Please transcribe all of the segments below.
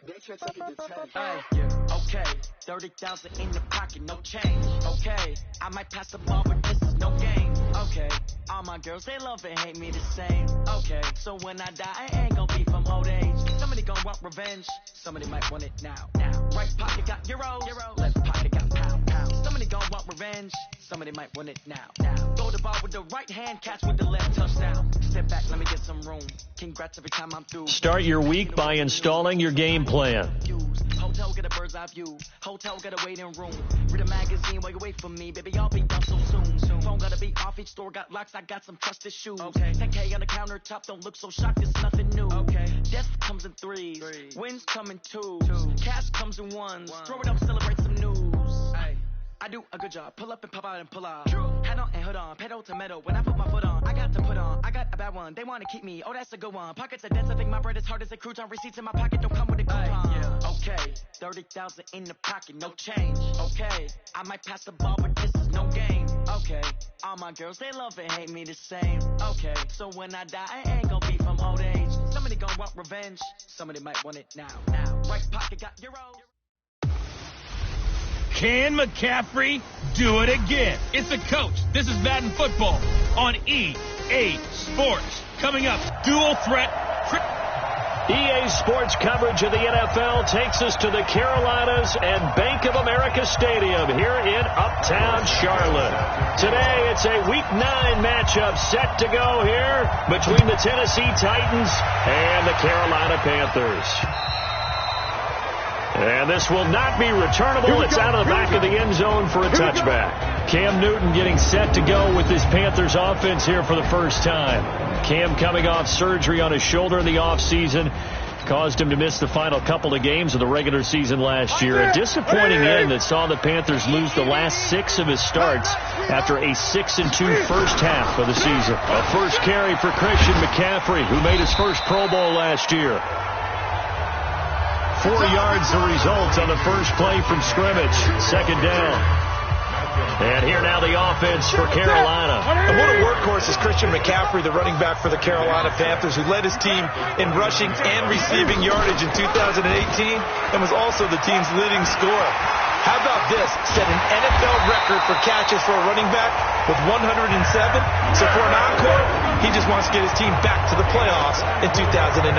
They try to get the time. Okay, 30,000 in the pocket, no change. Okay, I might pass the ball, but this is no game. Okay, all my girls, they love and hate me the same. Okay, so when I die, I ain't gonna be from old age. Somebody gonna want revenge, somebody might want it now. Right pocket got euro, left pocket got pound. Somebody gonna want revenge, somebody might want it now. Throw the ball with the right hand, catch with the left, touchdown. Step back, let me get some room. Congrats every time I'm through. Start your week by installing your game plan. Hotel get a bird's eye view. Hotel got a waiting room. Read a magazine while you wait for me, baby. I'll be done so soon. Phone gotta be off. Each store got locks. I got some trusted shoes. Okay. 10K on the countertop. Don't look so shocked. It's nothing new. Okay. Death comes in threes. Wins come in twos. Cash comes in ones. Throw it up, celebrate some news. Ay. I do a good job. Pull up and pop out and pull off. Head on and hood on. Pedal to metal. When I put my foot on, I got to put on. I got a bad one. They want to keep me. Oh, that's a good one. Pockets are dense. I think my bread is hard as a crouton. Receipts in my pocket don't come with a coupon. Okay. 30,000 in the pocket. No change. Okay. I might pass the ball, but this is no game. Okay. All my girls, they love and hate me the same. Okay. So when I die, I ain't gonna be from old age. Somebody gonna want revenge. Somebody might want it now. Right pocket got euro. Can McCaffrey do it again? It's the coach. This is Madden Football on EA Sports. Coming up, dual threat. EA Sports coverage of the NFL takes us to the Carolinas and Bank of America Stadium here in Uptown Charlotte. Today, it's a Week 9 matchup set to go here between the Tennessee Titans and the Carolina Panthers. And this will not be returnable. It's out of the back of the end zone for a touchback. Cam Newton getting set to go with this Panthers offense here for the first time. Cam coming off surgery on his shoulder in the offseason. Caused him to miss the final couple of games of the regular season last year. A disappointing end that saw the Panthers lose the last 6 of his starts after a 6-2 first half of the season. A first carry for Christian McCaffrey, who made his first Pro Bowl last year. 4 yards the result on the first play from scrimmage. Second down. And here now the offense for Carolina. And what a workhorse is Christian McCaffrey, the running back for the Carolina Panthers, who led his team in rushing and receiving yardage in 2018 and was also the team's leading scorer. How about this? Set an NFL record for catches for a running back with 107. So for an encore, he just wants to get his team back to the playoffs in 2019.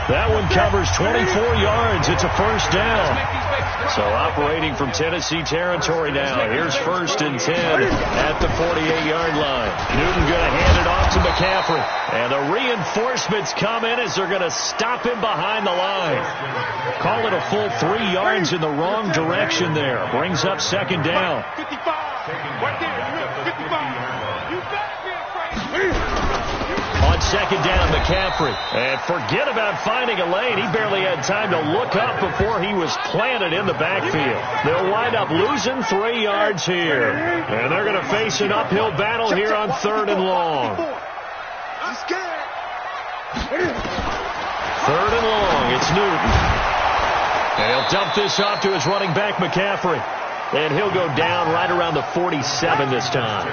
That one covers 24 yards. It's a first down. So operating from Tennessee territory now. Here's 1st and 10 at the 48-yard line. Newton going to hand it off to McCaffrey. And the reinforcements come in as they're going to stop him behind the line. Call it a full 3 yards in the wrong direction there. Brings up second down. 55. Right there. 55. You back here, Frank. On second down, McCaffrey. And forget about finding a lane. He barely had time to look up before he was planted in the backfield. They'll wind up losing 3 yards here. And they're going to face an uphill battle here on 3rd and long. 3rd and long. It's Newton. And he'll dump this off to his running back, McCaffrey. And he'll go down right around the 47 this time.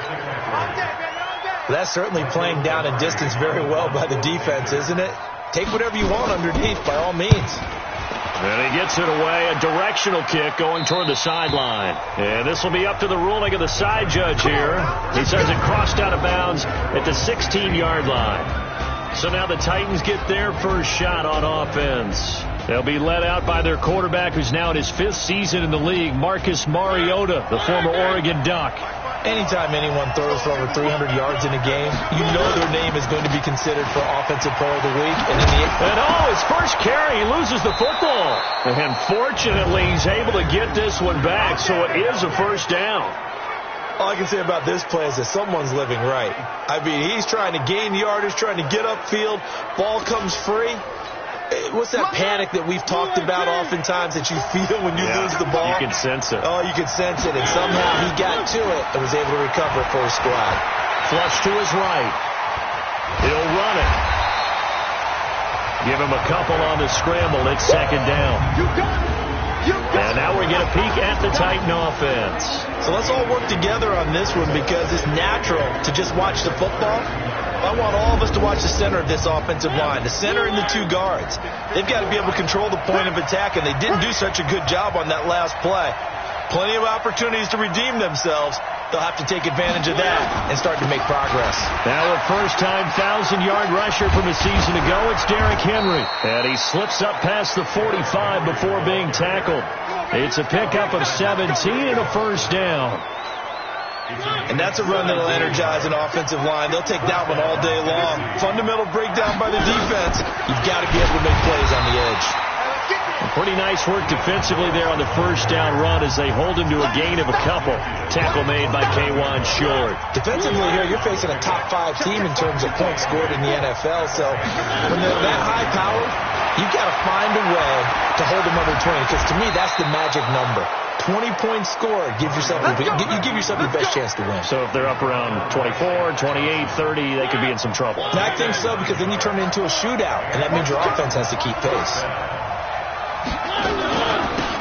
That's certainly playing down and distance very well by the defense, isn't it? Take whatever you want underneath, by all means. And he gets it away, a directional kick going toward the sideline. And this will be up to the ruling of the side judge here. He says it crossed out of bounds at the 16-yard line. So now the Titans get their first shot on offense. They'll be led out by their quarterback, who's now in his 5th season in the league, Marcus Mariota, the former Oregon Duck. Anytime anyone throws for over 300 yards in a game, you know their name is going to be considered for Offensive Player of the Week. And his first carry, he loses the football. And fortunately, he's able to get this one back, so it is a first down. All I can say about this play is that someone's living right. I mean, he's trying to gain yardage, trying to get upfield. Ball comes free. What's that panic that we've talked about oftentimes that you feel when you lose the ball? You can sense it. Oh, you can sense it. And somehow he got to it and was able to recover for his squad. Flush to his right. He'll run it. Give him a couple on the scramble. It's second down. And now we get a peek at the Titan offense. So let's all work together on this one because it's natural to just watch the football. I want all of us to watch the center of this offensive line, the center and the two guards. They've got to be able to control the point of attack, and they didn't do such a good job on that last play. Plenty of opportunities to redeem themselves. They'll have to take advantage of that and start to make progress. Now a first-time 1,000-yard rusher from a season ago, it's Derrick Henry. And he slips up past the 45 before being tackled. It's a pickup of 17 and a first down. And that's a run that'll energize an offensive line. They'll take that one all day long. Fundamental breakdown by the defense. You've got to be able to make plays on the edge. Pretty nice work defensively there on the first down run as they hold him to a gain of a couple. Tackle made by K'Wan Short. Defensively here, you're facing a top 5 team in terms of points scored in the NFL. So when they're that high powered, you've got to find a way to hold them under 20. Because to me, that's the magic number. 20 points scored. You give yourself the best chance to win. So if they're up around 24, 28, 30, they could be in some trouble. And I think so, because then you turn it into a shootout, and that means your offense has to keep pace.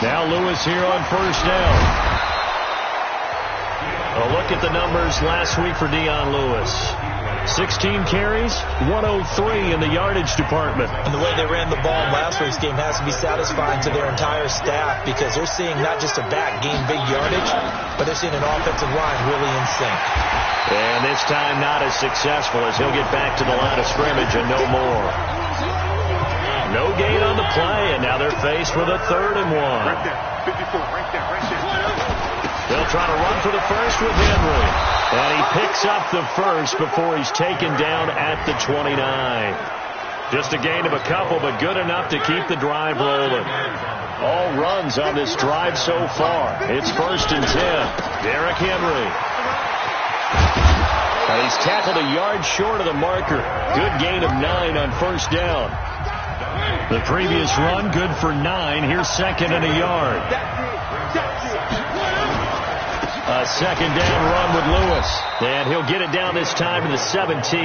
Now Lewis here on first down. A look at the numbers last week for Dion Lewis. 16 carries, 103 in the yardage department. And the way they ran the ball in last week's game has to be satisfying to their entire staff because they're seeing not just a back gain big yardage, but they're seeing an offensive line really in sync. And this time not as successful as he'll get back to the line of scrimmage and no more. No gain on the play, and now they're faced with a 3rd and 1. Right there, 54, right there, right there. They'll try to run for the first with Henry. And he picks up the first before he's taken down at the 29. Just a gain of a couple, but good enough to keep the drive rolling. All runs on this drive so far. It's 1st and 10. Derrick Henry. And he's tackled a yard short of the marker. Good gain of 9 on first down. The previous run, good for 9. Here's 2nd and a yard. A 2nd down run with Lewis. And he'll get it down this time to the 17.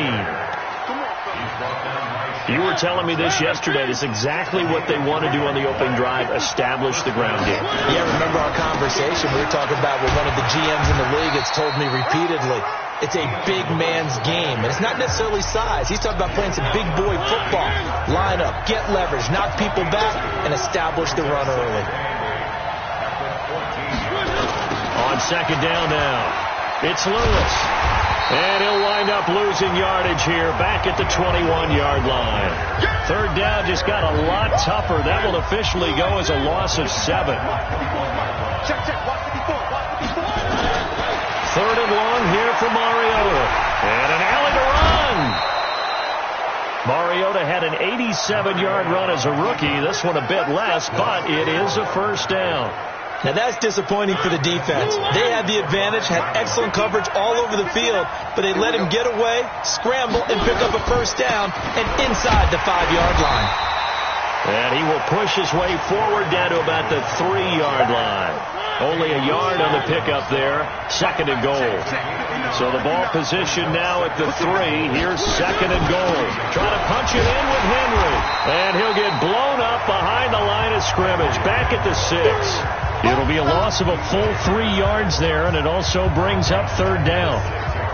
You were telling me this yesterday. This is exactly what they want to do on the opening drive, establish the ground game. Yeah, remember our conversation? We were talking about what one of the GMs in the league has told me repeatedly. It's a big man's game, and it's not necessarily size. He's talking about playing some big boy football. Line up, get leverage, knock people back, and establish the run early. On 2nd down now, it's Lewis. And he'll wind up losing yardage here back at the 21-yard line. 3rd down just got a lot tougher. That will officially go as a loss of 7. Check, 3rd and long here for Mariota. And an alley to run. Mariota had an 87-yard run as a rookie. This one a bit less, but it is a first down. Now that's disappointing for the defense. They had the advantage, had excellent coverage all over the field, but they let him get away, scramble, and pick up a first down and inside the 5-yard line. And he will push his way forward down to about the 3-yard line. Only a yard on the pickup there. 2nd and goal. So the ball position now at the 3. Here's 2nd and goal. Trying to punch it in with Henry. And he'll get blown up behind the line of scrimmage. Back at the 6. It'll be a loss of a full 3 yards there, and it also brings up 3rd down.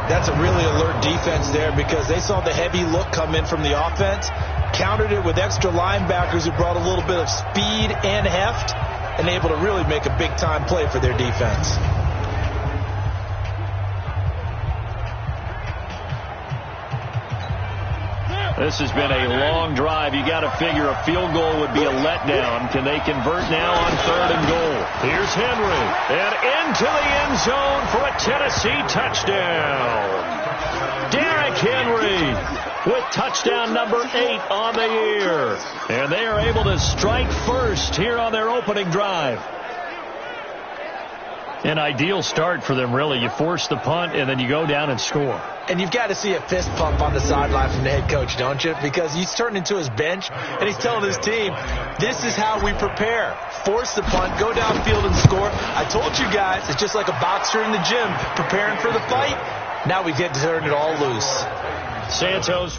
That's a really alert defense there because they saw the heavy look come in from the offense, countered it with extra linebackers who brought a little bit of speed and heft, and able to really make a big-time play for their defense. This has been a long drive. You got to figure a field goal would be a letdown. Can they convert now on 3rd and goal? Here's Henry. And into the end zone for a Tennessee touchdown. Derrick Henry with touchdown number 8 on the year. And they are able to strike first here on their opening drive. An ideal start for them, really. You force the punt, and then you go down and score. And you've got to see a fist pump on the sideline from the head coach, don't you? Because he's turned into his bench, and he's telling his team, this is how we prepare. Force the punt, go downfield and score. I told you guys, it's just like a boxer in the gym, preparing for the fight. Now we get to turn it all loose. Santos.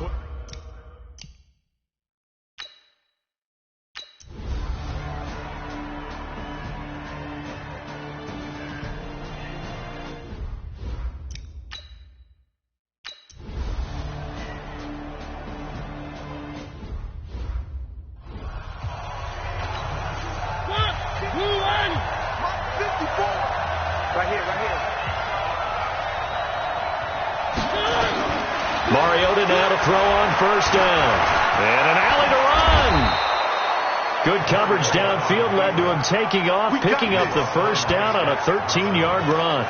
Mariota now to throw on first down. And an alley to run. Good coverage downfield led to him taking off, picking up the first down on a 13-yard run.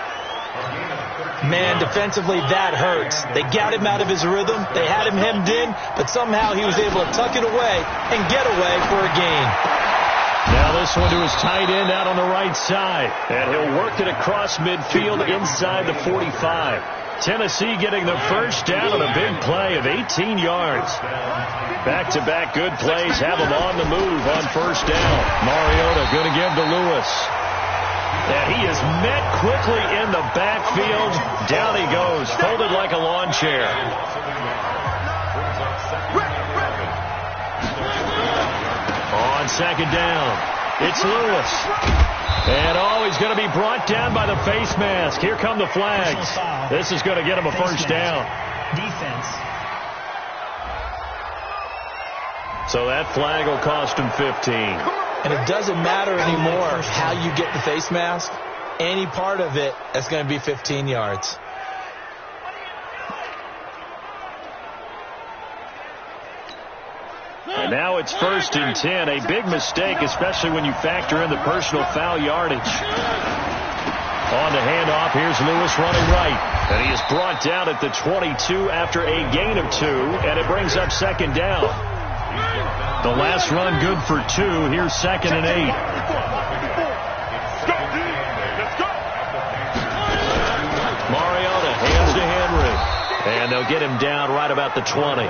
Man, defensively, that hurts. They got him out of his rhythm. They had him hemmed in, but somehow he was able to tuck it away and get away for a gain. Now this one to his tight end out on the right side. And he'll work it across midfield inside the 45. Tennessee getting the first down on a big play of 18 yards. Back-to-back good plays have him on the move on first down. Mariota going to give to Lewis. And he is met quickly in the backfield. Down he goes, folded like a lawn chair. On second down, it's Lewis. And he's going to be brought down by the face mask. Here come the flags. This is going to get him a first down. Defense. So that flag will cost him 15. And it doesn't matter anymore how you get the face mask. Any part of it is going to be 15 yards. And now it's 1st and 10. A big mistake, especially when you factor in the personal foul yardage. On the handoff, here's Lewis running right. And he is brought down at the 22 after a gain of 2. And it brings up second down. The last run good for 2. Here's 2nd and 8. Mariota hands to Henry. And they'll get him down right about the 20.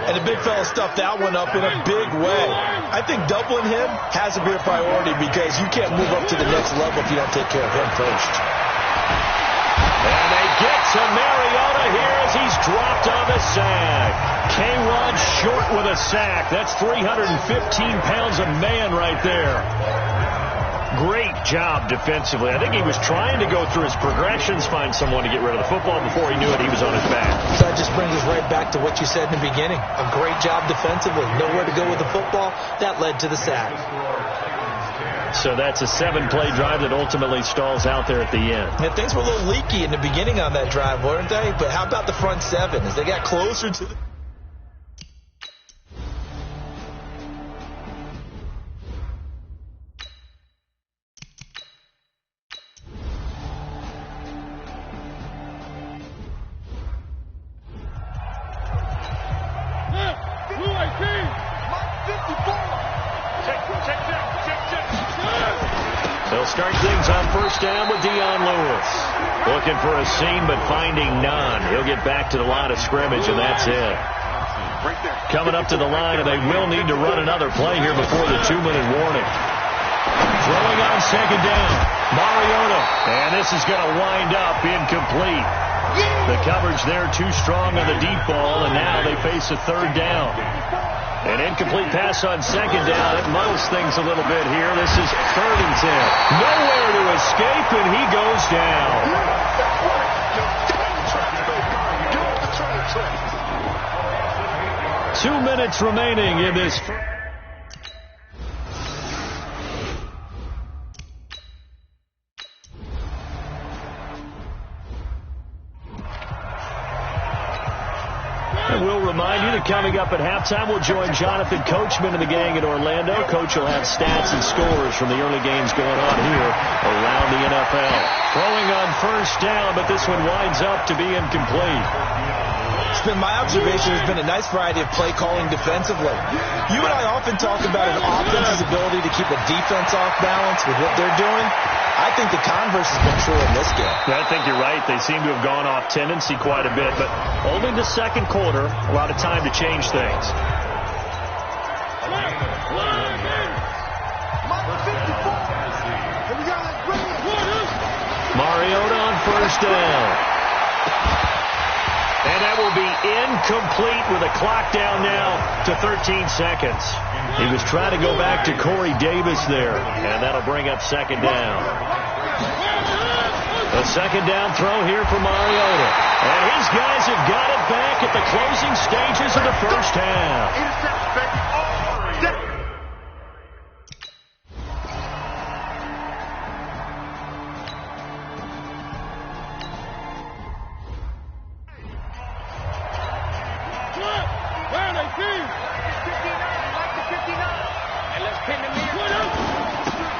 And the big fella stuffed that one up in a big way. I think doubling him has to be a priority because you can't move up to the next level if you don't take care of him first. And they get to Mariota here as he's dropped on the sack. K-Rod short with a sack. That's 315 pounds of man right there. Great job defensively. I think he was trying to go through his progressions, find someone to get rid of the football. Before he knew it, he was on his back. So that just brings us right back to what you said in the beginning. A great job defensively. Nowhere to go with the football. That led to the sack. So that's a 7-play drive that ultimately stalls out there at the end. And things were a little leaky in the beginning on that drive, weren't they? But how about the front 7 as they got closer to the... They'll start things on first down with Dion Lewis. Looking for a seam, but finding none. He'll get back to the line of scrimmage, and that's it. Coming up to the line, and they will need to run another play here before the 2-minute warning. Throwing on second down, Mariota. And this is going to wind up incomplete. The coverage there too strong on the deep ball, and now they face a third down. An incomplete pass on second down. It muddles things a little bit here. This is 3rd and 10. Nowhere to escape, and he goes down. 2 minutes remaining in this. And we'll remind you that coming up at halftime, we'll join Jonathan Coachman and the gang in Orlando. Coach will have stats and scores from the early games going on here around the NFL. Throwing on first down, but this one winds up to be incomplete. It's been my observation. There's been a nice variety of play calling defensively. You and I often talk about an offense's ability to keep a defense off balance with what they're doing. I think the converse has been true in this game. I think you're right. They seem to have gone off tendency quite a bit, but only the second quarter, a lot of time to change things. Mariota on first down. And that will be incomplete with a clock down now to 13 seconds. He was trying to go back to Corey Davis there, and that'll bring up second down. A second down throw here for Mariota. And his guys have got it back at the closing stages of the first half.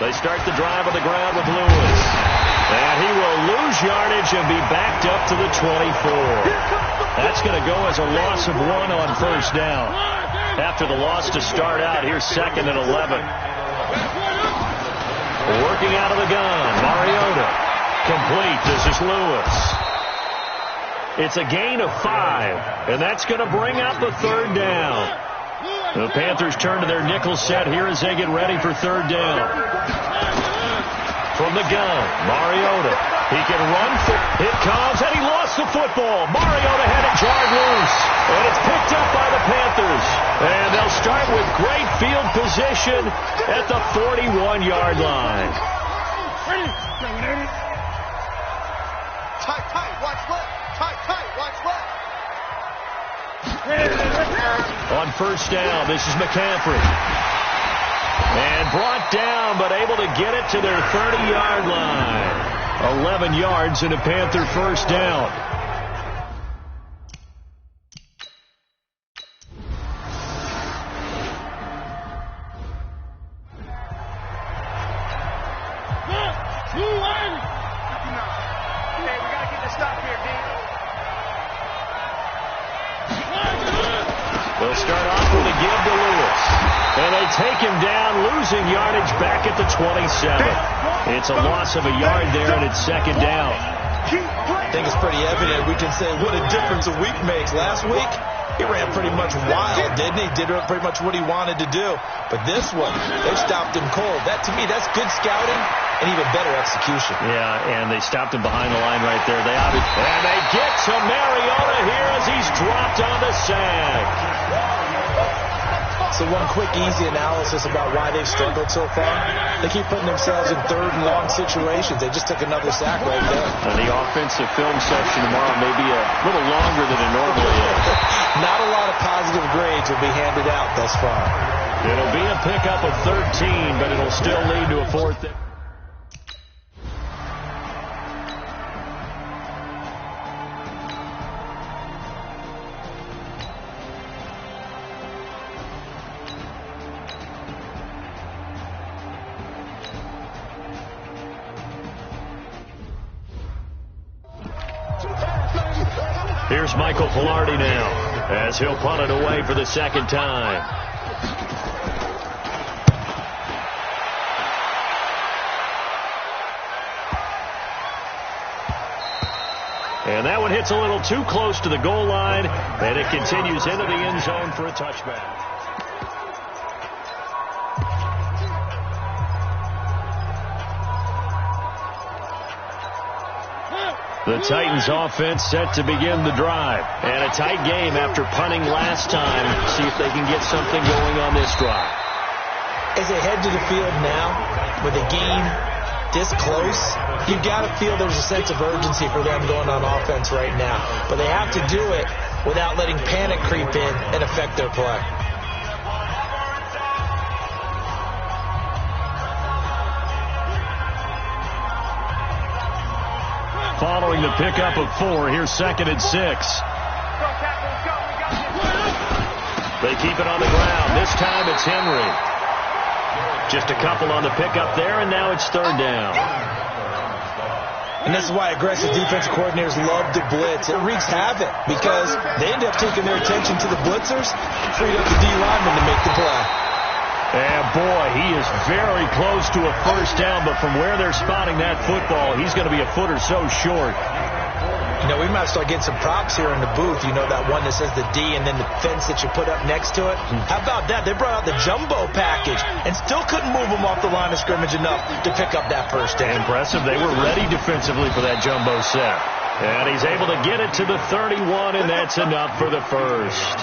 They start the drive on the ground with Lewis. And he will lose yardage and be backed up to the 24. That's going to go as a loss of 1 on first down. After the loss to start out, here's 2nd and 11. Working out of the gun, Mariota. Complete. This is Lewis. It's a gain of 5, and that's going to bring up the 3rd down. The Panthers turn to their nickel set here as they get ready for 3rd down. From the gun, Mariota. He can run. It comes, and he lost the football. Mariota had it jarred loose, and it's picked up by the Panthers. And they'll start with great field position at the 41-yard line. Tight, watch left. Tight, watch left. On first down, this is McCaffrey. And brought down, but able to get it to their 30-yard line. 11 yards and a Panther first down. They'll start off with a give to Lewis. And they take him down, losing yardage back at the 27. It's a loss of a yard there, and it's 2nd down. I think it's pretty evident. We can say what a difference a week makes. Last week, he ran pretty much wild, didn't he? Did pretty much what he wanted to do. But this one, they stopped him cold. That, to me, that's good scouting and even better execution. Yeah, and they stopped him behind the line right there. And they get to Mariota here as he's dropped on the sack. So one quick, easy analysis about why they've struggled so far. They keep putting themselves in 3rd and long situations. They just took another sack right there. And the offensive film session tomorrow may be a little longer than it normally is. Not a lot of positive grades will be handed out thus far. It'll be a pickup of 13, but it'll still lead to a 4th down. Here's Michael Pilardi now as he'll punt it away for the 2nd time. And that one hits a little too close to the goal line, and it continues into the end zone for a touchback. The Titans offense set to begin the drive. And a tight game after punting last time. See if they can get something going on this drive. As they head to the field now, with a game this close, you've got to feel there's a sense of urgency for them going on offense right now. But they have to do it without letting panic creep in and affect their play. Following the pickup of 4, here's 2nd and 6. They keep it on the ground. This time it's Henry. Just a couple on the pickup there, and now it's 3rd down. And this is why aggressive defensive coordinators love to blitz. It wreaks havoc because they end up taking their attention to the blitzers, freed up the D lineman to make the play. And boy, he is very close to a first down, but from where they're spotting that football, he's going to be a foot or so short. You know, we might start getting some props here in the booth. You know, that one that says the D and then the fence that you put up next to it. How about that? They brought out the jumbo package and still couldn't move them off the line of scrimmage enough to pick up that first down. Impressive. They were ready defensively for that jumbo set. And he's able to get it to the 31, and that's enough for the first.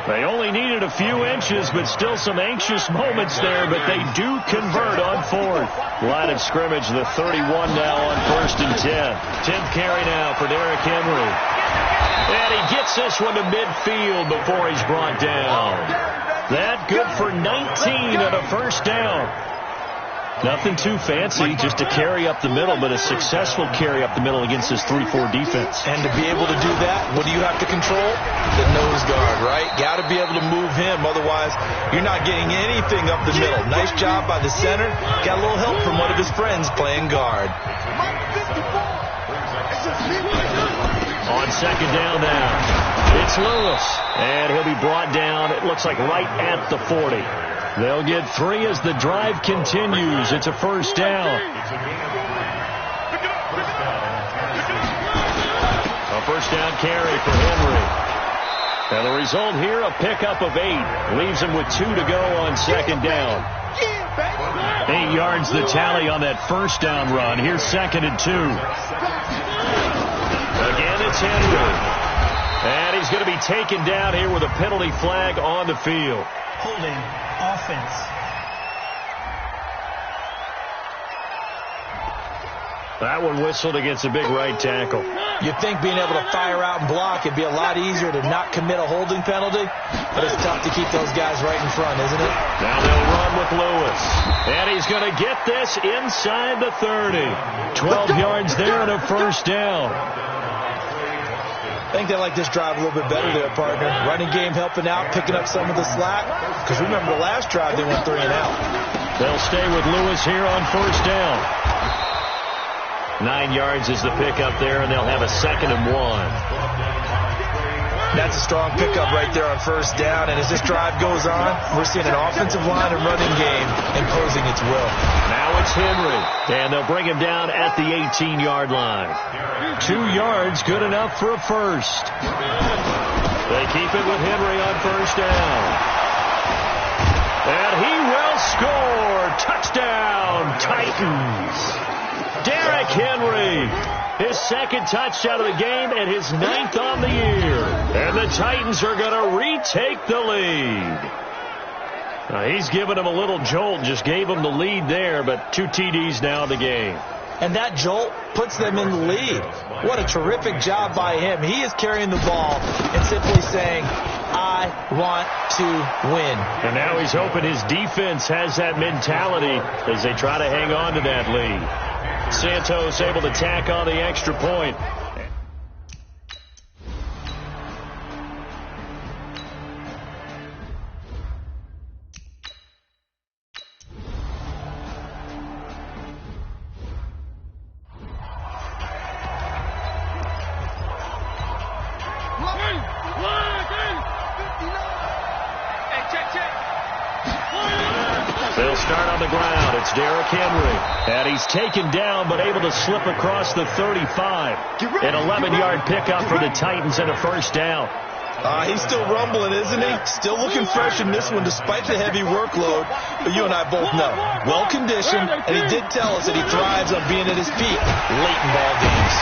They only needed a few inches, but still some anxious moments there, but they do convert on 4th. Line of scrimmage, the 31 now on 1st and 10. 10th carry now for Derrick Henry. And he gets this one to midfield before he's brought down. That good for 19 on a first down. Nothing too fancy, just to carry up the middle, but a successful carry up the middle against this 3-4 defense. And to be able to do that, what do you have to control? The nose guard, right? Got to be able to move him. Otherwise, you're not getting anything up the middle. Nice job by the center. Got a little help from one of his friends playing guard. On second down now, it's Lewis. And he'll be brought down, it looks like right at the 40. They'll get 3 as the drive continues. It's a first down. A first down carry for Henry. And the result here, a pickup of 8. Leaves him with 2 to go on second down. 8 yards the tally on that first down run. Here's second and 2. Again, it's Henry. And he's going to be taken down here with a penalty flag on the field. Holding offense. That one whistled against a big right tackle. You'd think being able to fire out and block, it'd be a lot easier to not commit a holding penalty, but it's tough to keep those guys right in front, isn't it? Now they'll run with Lewis. And he's going to get this inside the 30. 12 yards there and a first down. I think they like this drive a little bit better there, partner. Running game helping out, picking up some of the slack. Because remember the last drive, they went 3 and out. They'll stay with Lewis here on first down. 9 yards is the pickup there, and they'll have a second and 1. That's a strong pickup right there on first down. And as this drive goes on, we're seeing an offensive line and running game imposing its will. Now it's Henry, and they'll bring him down at the 18-yard line. 2 yards, good enough for a first. They keep it with Henry on first down. And he will score. Touchdown, Titans. Derrick Henry, his second touchdown of the game and his 9th on the year. And the Titans are going to retake the lead. Now, he's given him a little jolt, just gave him the lead there, but 2 TDs now in the game. And that jolt puts them in the lead. What a terrific job by him. He is carrying the ball and simply saying, I want to win. And now he's hoping his defense has that mentality as they try to hang on to that lead. Santos able to tack on the extra point. They'll start on the ground. It's Derrick Henry. And he's taken down but able to slip across the 35. An 11-yard pickup for the Titans and a first down. He's still rumbling, isn't he? Still looking fresh in this one despite the heavy workload. But you and I both know, well-conditioned, and he did tell us that he thrives on being at his peak late in ball games.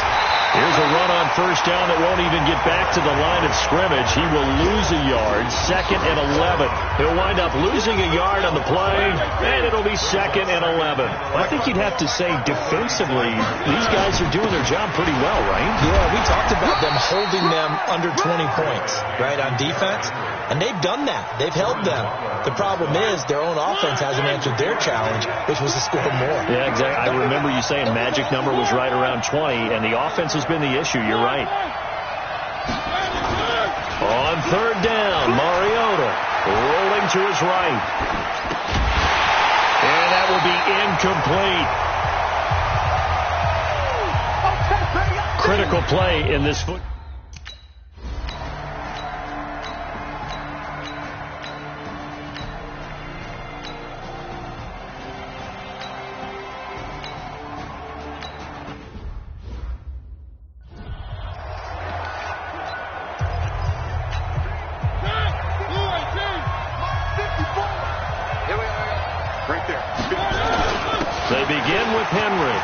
Here's a run on first down that won't even get back to the line of scrimmage. He will lose a yard, second and 11. He'll wind up losing a yard on the play, and it'll be second and 11. I think you'd have to say defensively, these guys are doing their job pretty well, right? Yeah, we talked about them holding them under 20 points, right, on defense. And they've done that. They've held them. The problem is their own offense hasn't answered their challenge, which was to score more. Yeah, exactly. I remember you saying magic number was right around 20, and the offense has been the issue. You're right. On third down, Mariota rolling to his right. And that will be incomplete. Critical play in this foot. They begin with Henry.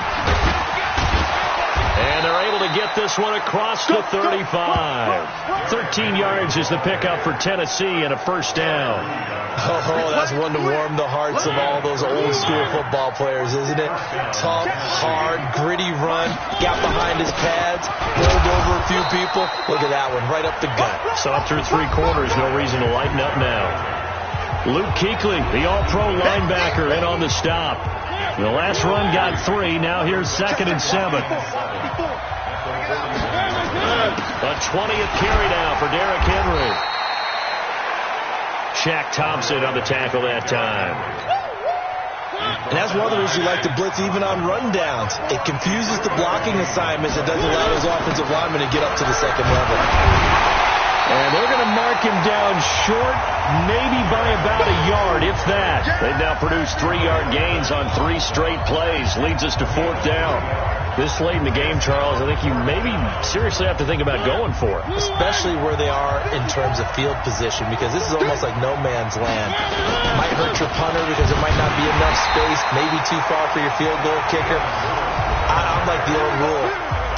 And they're able to get this one across the 35. 13 yards is the pickup for Tennessee and a first down. Oh, that's one to warm the hearts of all those old school football players, isn't it? Tough, hard, gritty run. Got behind his pads. Rolled over a few people. Look at that one, right up the gut. So up through 3 quarters, no reason to lighten up now. Luke Kuechly, the all-pro linebacker, in on the stop. The last run got 3. Now here's 2nd and 7. A 20th carry now for Derrick Henry. Shaq Thompson on the tackle that time. And that's one of the reasons you like to blitz even on rundowns. It confuses the blocking assignments. It doesn't allow those offensive linemen to get up to the second level. And they're going to mark him down short, maybe by about a yard, if that. They've now produced 3-yard gains on 3 straight plays. Leads us to 4th down. This late in the game, Charles, I think you maybe seriously have to think about going for it. Especially where they are in terms of field position, because this is almost like no man's land. Might hurt your punter because there might not be enough space, maybe too far for your field goal kicker. I'm like the old rule.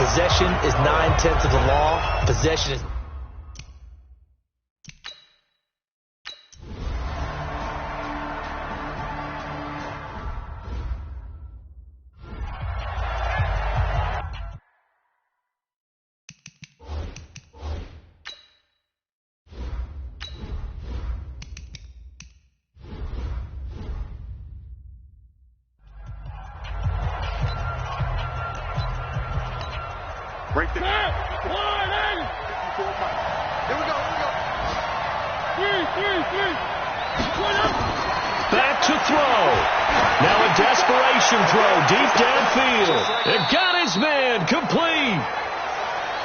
Possession is 9/10 of the law. Possession is... Right there. Here we go. Back to throw. Now a desperation throw deep downfield. It got his man complete.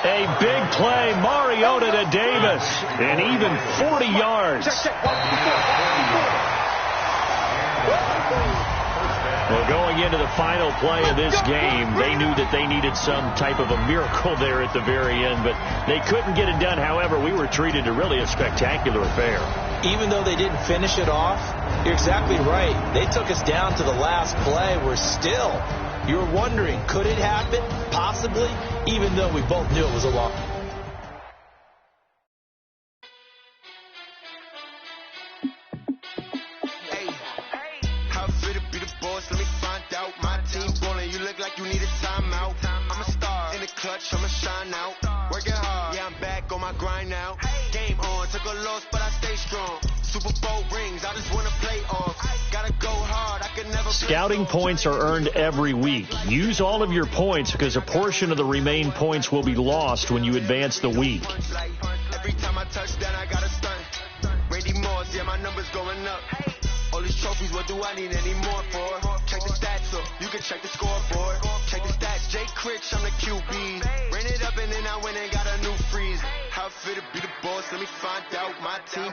A big play, Mariota to Davis, and even 40 yards. Well, going into the final play of this game, they knew that they needed some type of a miracle there at the very end, but they couldn't get it done. However, we were treated to really a spectacular affair. Even though they didn't finish it off, you're exactly right. They took us down to the last play. We're still, you were wondering, could it happen? Possibly, even though we both knew it was a long. You need a timeout. I'm a star in the clutch, I'ma shine out. Working hard, yeah, I'm back on my grind now. Game on, took a loss, but I stay strong. Super Bowl rings, I just wanna play off. Gotta go hard, I can never. Scouting points are earned every week. Use all of your points because a portion of the remaining points will be lost when you advance the week. Every time I touch that, I gotta stunt. Brady Moss, yeah, my numbers going up. All these trophies, what do I need any more for? Check the stats up, you can check the scoreboard. Check the stats, Jay Critch, I'm the QB. Ran it up and then I went and got a new freeze. How fit to be the boss, let me find out. My team